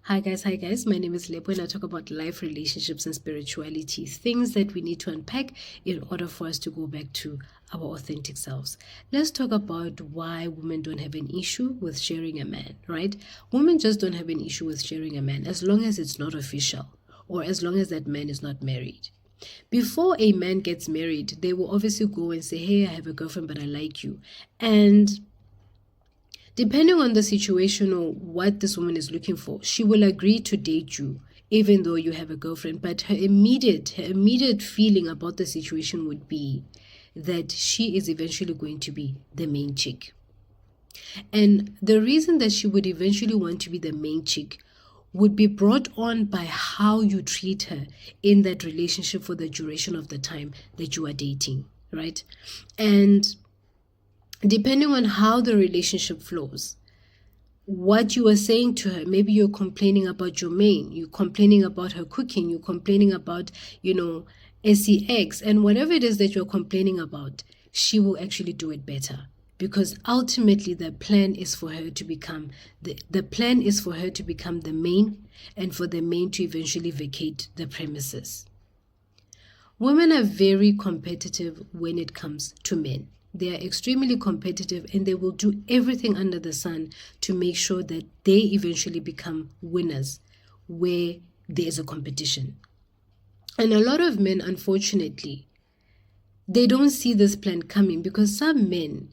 Hi guys. My name is Lepo and I talk about life, relationships, and spirituality, things that we need to unpack in order for us to go back to our authentic selves. Let's talk about why women don't have an issue with sharing a man, right? Women just don't have an issue with sharing a man as long as it's not official or as long as that man is not married. Before a man gets married, they will obviously go and say, hey, I have a girlfriend, but I like you. And depending on the situation or what this woman is looking for, she will agree to date you even though you have a girlfriend. But her immediate feeling about the situation would be that she is eventually going to be the main chick. And the reason that she would eventually want to be the main chick would be brought on by how you treat her in that relationship for the duration of the time that you are dating, right? And depending on how the relationship flows, what you are saying to her, maybe you're complaining about your main, you're complaining about her cooking, you're complaining about, sex, and whatever it is that you're complaining about, she will actually do it better. Because ultimately the plan is for her to become the main, and for the main to eventually vacate the premises. Women are very competitive when it comes to men. They are extremely competitive and they will do everything under the sun to make sure that they eventually become winners where there is a competition. And a lot of men, unfortunately, they don't see this plan coming because some men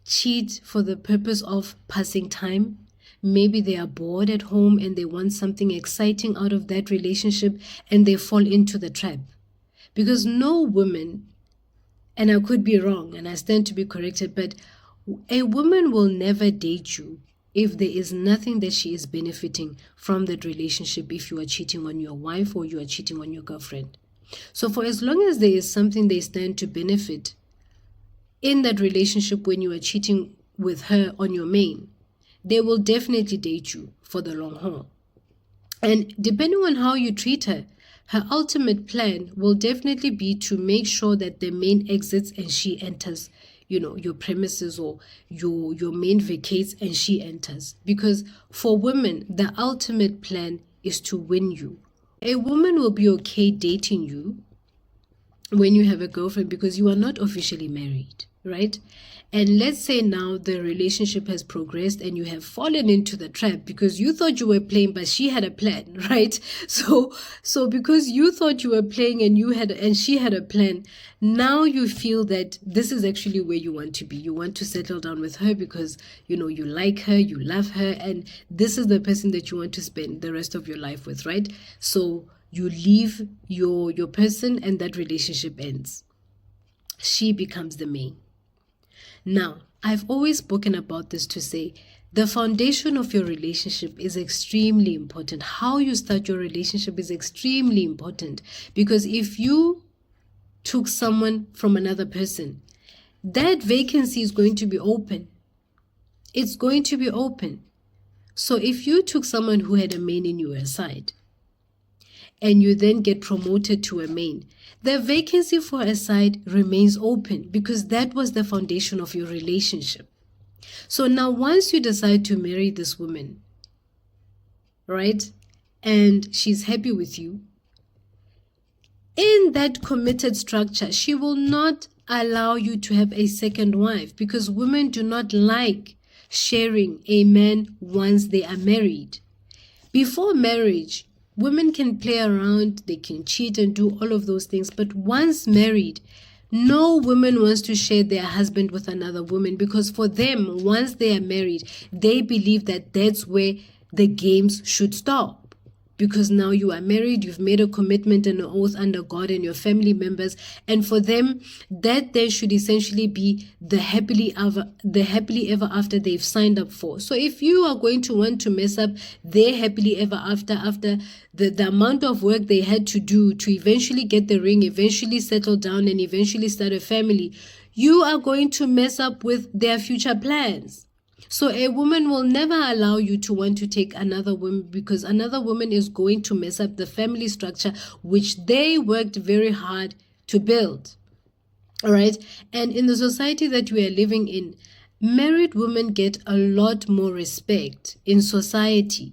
cheat for the purpose of passing time. Maybe they are bored at home and they want something exciting out of that relationship and they fall into the trap. Because no woman, and I could be wrong and I stand to be corrected, but a woman will never date you if there is nothing that she is benefiting from that relationship if you are cheating on your wife or you are cheating on your girlfriend. So for as long as there is something they stand to benefit in that relationship when you are cheating with her on your main, they will definitely date you for the long haul. And depending on how you treat her, her ultimate plan will definitely be to make sure that the main exits and she enters, your premises, or your main vacates and she enters. Because for women, the ultimate plan is to win you. A woman will be okay dating you when you have a girlfriend because you are not officially married, right? And let's say now the relationship has progressed and you have fallen into the trap because you thought you were playing, but she had a plan, right? So because you thought you were playing and she had a plan, now you feel that this is actually where you want to be. You want to settle down with her because, you like her, you love her, and this is the person that you want to spend the rest of your life with, right? So you leave your person and that relationship ends. She becomes the main. Now, I've always spoken about this to say the foundation of your relationship is extremely important. How you start your relationship is extremely important because if you took someone from another person, that vacancy is going to be open. It's going to be open. So if you took someone who had a main in your side, and you then get promoted to a main, the vacancy for a side remains open because that was the foundation of your relationship. So now once you decide to marry this woman, right, and she's happy with you, in that committed structure, she will not allow you to have a second wife because women do not like sharing a man once they are married. Before marriage, women can play around, they can cheat and do all of those things. But once married, no woman wants to share their husband with another woman because for them, once they are married, they believe that that's where the games should stop. Because now you are married, you've made a commitment and an oath under God and your family members. And for them, that there should essentially be the happily ever after they've signed up for. So if you are going to want to mess up their happily ever after the amount of work they had to do to eventually get the ring, eventually settle down and eventually start a family, you are going to mess up with their future plans. So a woman will never allow you to want to take another woman because another woman is going to mess up the family structure which they worked very hard to build. All right. And in the society that we are living in, married women get a lot more respect in society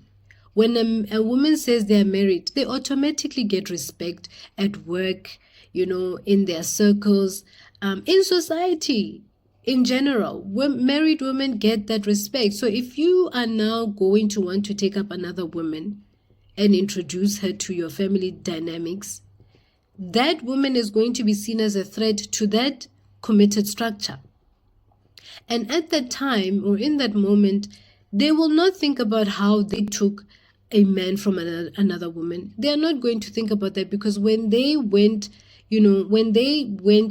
When a woman says they're married, they automatically get respect at work, in their circles, in society in general. Married women get that respect. So if you are now going to want to take up another woman and introduce her to your family dynamics, that woman is going to be seen as a threat to that committed structure. And at that time, or in that moment, they will not think about how they took a man from another woman. They are not going to think about that, because when they went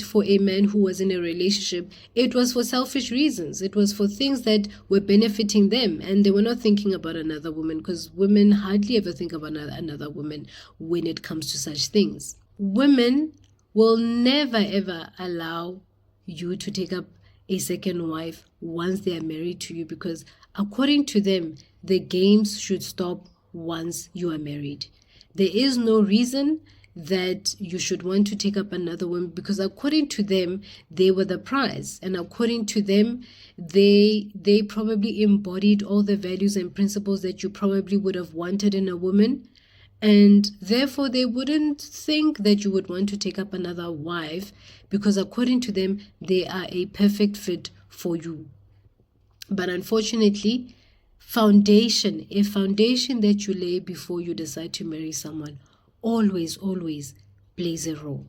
for a man who was in a relationship, it was for selfish reasons. It was for things that were benefiting them, and they were not thinking about another woman, because women hardly ever think about another woman when it comes to such things. Women will never ever allow you to take up a second wife once they are married to you, because according to them, the games should stop once you are married. There is no reason that you should want to take up another woman, because according to them, they were the prize, and according to them, they probably embodied all the values and principles that you probably would have wanted in a woman, and therefore they wouldn't think that you would want to take up another wife, because according to them, they are a perfect fit for you. But unfortunately, a foundation that you lay before you decide to marry someone always plays a role.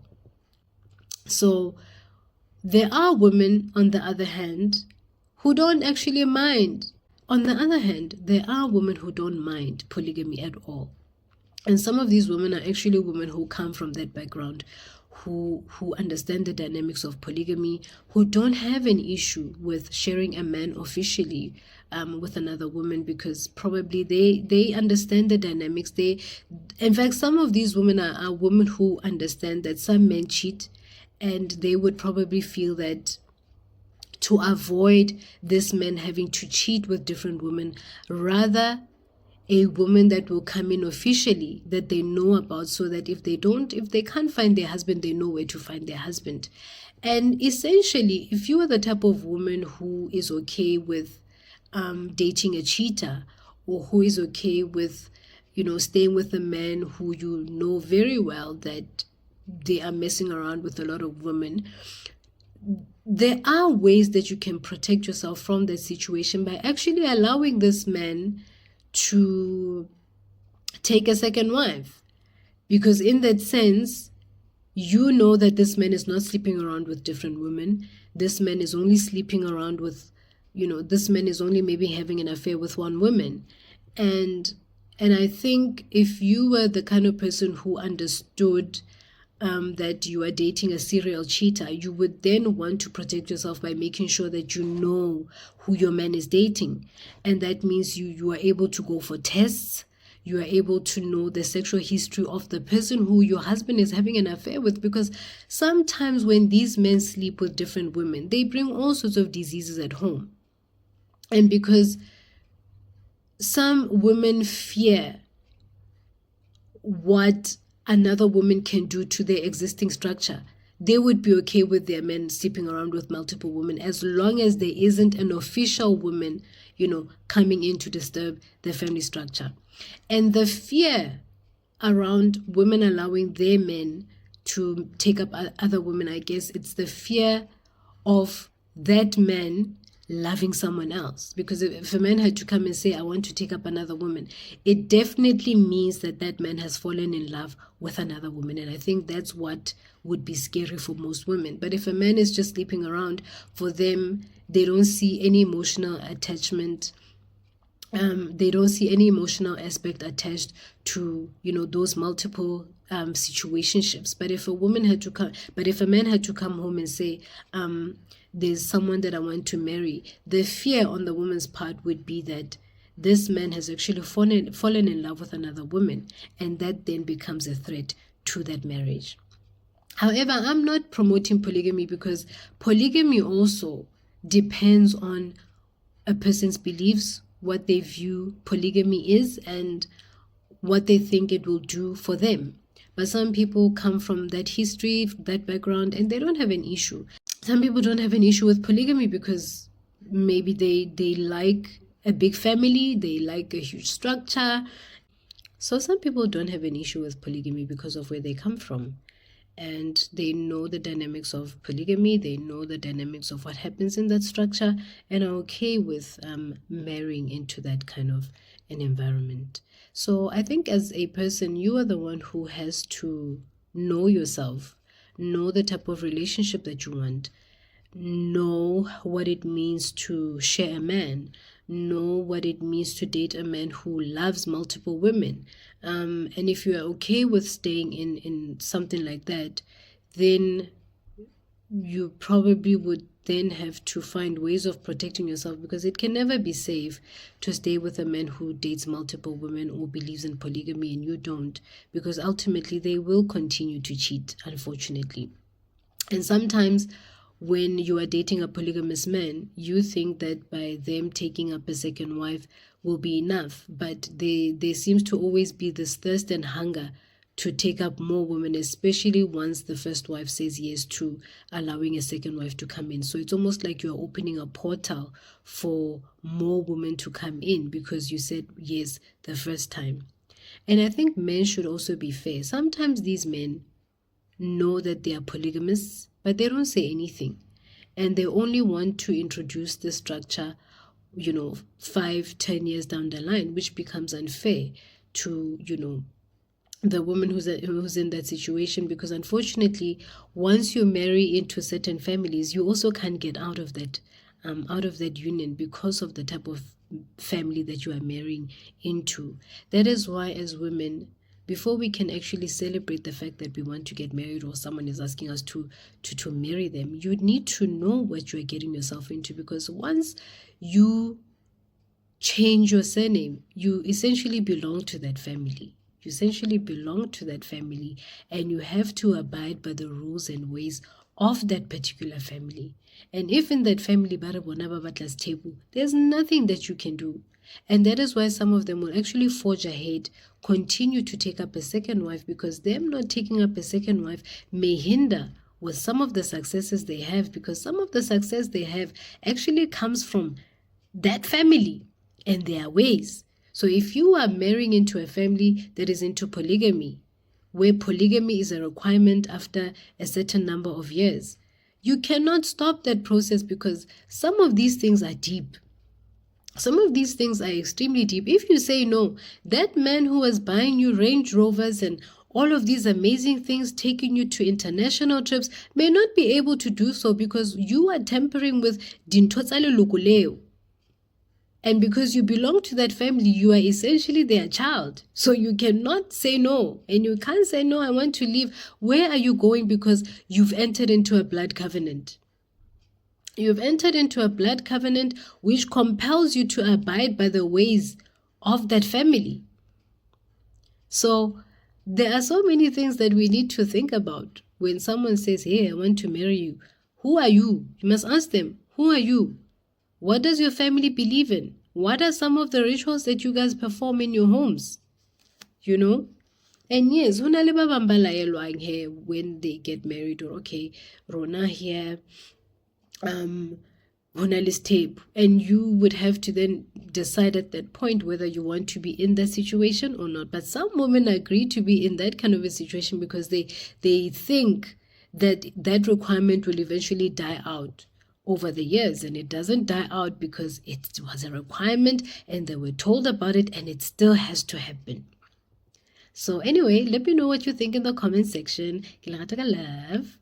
So there are women, on the other hand, who don't actually mind. On the other hand, there are women who don't mind polygamy at all. And some of these women are actually women who come from that background, who understand the dynamics of polygamy, who don't have an issue with sharing a man officially with another woman, because probably they understand the dynamics. In fact, some of these women are women who understand that some men cheat, and they would probably feel that to avoid this man having to cheat with different women, rather a woman that will come in officially that they know about, so that if they can't find their husband, they know where to find their husband. And essentially, if you are the type of woman who is okay with dating a cheater, or who is okay with staying with a man who you know very well that they are messing around with a lot of women, there are ways that you can protect yourself from that situation by actually allowing this man to take a second wife. Because in that sense, you know that this man is not sleeping around with different women. This man is only sleeping around with, this man is only maybe having an affair with one woman. And I think if you were the kind of person who understood that you are dating a serial cheater, you would then want to protect yourself by making sure that you know who your man is dating. And that means you are able to go for tests. You are able to know the sexual history of the person who your husband is having an affair with, because sometimes when these men sleep with different women, they bring all sorts of diseases at home. And because some women fear what another woman can do to their existing structure, they would be okay with their men sleeping around with multiple women, as long as there isn't an official woman, coming in to disturb their family structure. And the fear around women allowing their men to take up other women, I guess it's the fear of that man loving someone else. Because if a man had to come and say, I want to take up another woman, it definitely means that that man has fallen in love with another woman. And I think that's what would be scary for most women. But if a man is just sleeping around, for them, they don't see any emotional attachment. They don't see any emotional aspect attached to, those multiple situationships. But if a man had to come home and say, there's someone that I want to marry, the fear on the woman's part would be that this man has actually fallen in love with another woman, and that then becomes a threat to that marriage. However, I'm not promoting polygamy, because polygamy also depends on a person's beliefs, what they view polygamy is, and what they think it will do for them. But some people come from that history, that background, and they don't have an issue. Some people don't have an issue with polygamy because maybe they like a big family, they like a huge structure, So some people don't have an issue with polygamy because of where they come from. And they know the dynamics of polygamy, they know the dynamics of what happens in that structure, and are okay with marrying into that kind of an environment. So I think as a person, you are the one who has to know yourself, know the type of relationship that you want, know what it means to share a man, know what it means to date a man who loves multiple women. And if you are okay with staying in something like that, then you probably would then have to find ways of protecting yourself, because it can never be safe to stay with a man who dates multiple women or believes in polygamy and you don't, because ultimately they will continue to cheat, unfortunately. And sometimes when you are dating a polygamous man, you think that by them taking up a second wife will be enough. But there seems to always be this thirst and hunger to take up more women, especially once the first wife says yes to allowing a second wife to come in. So it's almost like you're opening a portal for more women to come in because you said yes the first time. And I think men should also be fair. Sometimes these men know that they are polygamous, but they don't say anything. And they only want to introduce this structure, 5-10 years down the line, which becomes unfair to, the woman who's in that situation, because unfortunately, once you marry into certain families, you also can't get out of that union because of the type of family that you are marrying into. That is why, as women, before we can actually celebrate the fact that we want to get married or someone is asking us to marry them, you need to know what you are getting yourself into, because once you change your surname, you essentially belong to that family. You essentially belong to that family, and you have to abide by the rules and ways of that particular family. And if in that family, there's nothing that you can do. And that is why some of them will actually forge ahead, continue to take up a second wife, because them not taking up a second wife may hinder with some of the successes they have, because some of the success they have actually comes from that family and their ways. So if you are marrying into a family that is into polygamy, where polygamy is a requirement after a certain number of years, you cannot stop that process, because some of these things are deep. Some of these things are extremely deep. If you say no, that man who was buying you Range Rovers and all of these amazing things, taking you to international trips, may not be able to do so because you are tampering with Dintotsale Lukuleo. And because you belong to that family, you are essentially their child. So you cannot say no. And you can't say, no, I want to leave. Where are you going? Because you've entered into a blood covenant. You've entered into a blood covenant which compels you to abide by the ways of that family. So there are so many things that we need to think about. When someone says, hey, I want to marry you, who are you? You must ask them, who are you? What does your family believe in? What are some of the rituals that you guys perform in your homes? And yes, here when they get married, or okay, Rona here, tape, and you would have to then decide at that point whether you want to be in that situation or not. But some women agree to be in that kind of a situation because they think that requirement will eventually die out over the years, and it doesn't die out because it was a requirement and they were told about it, and it still has to happen. So anyway, let me know what you think in the comment section. Ke le rata ka love.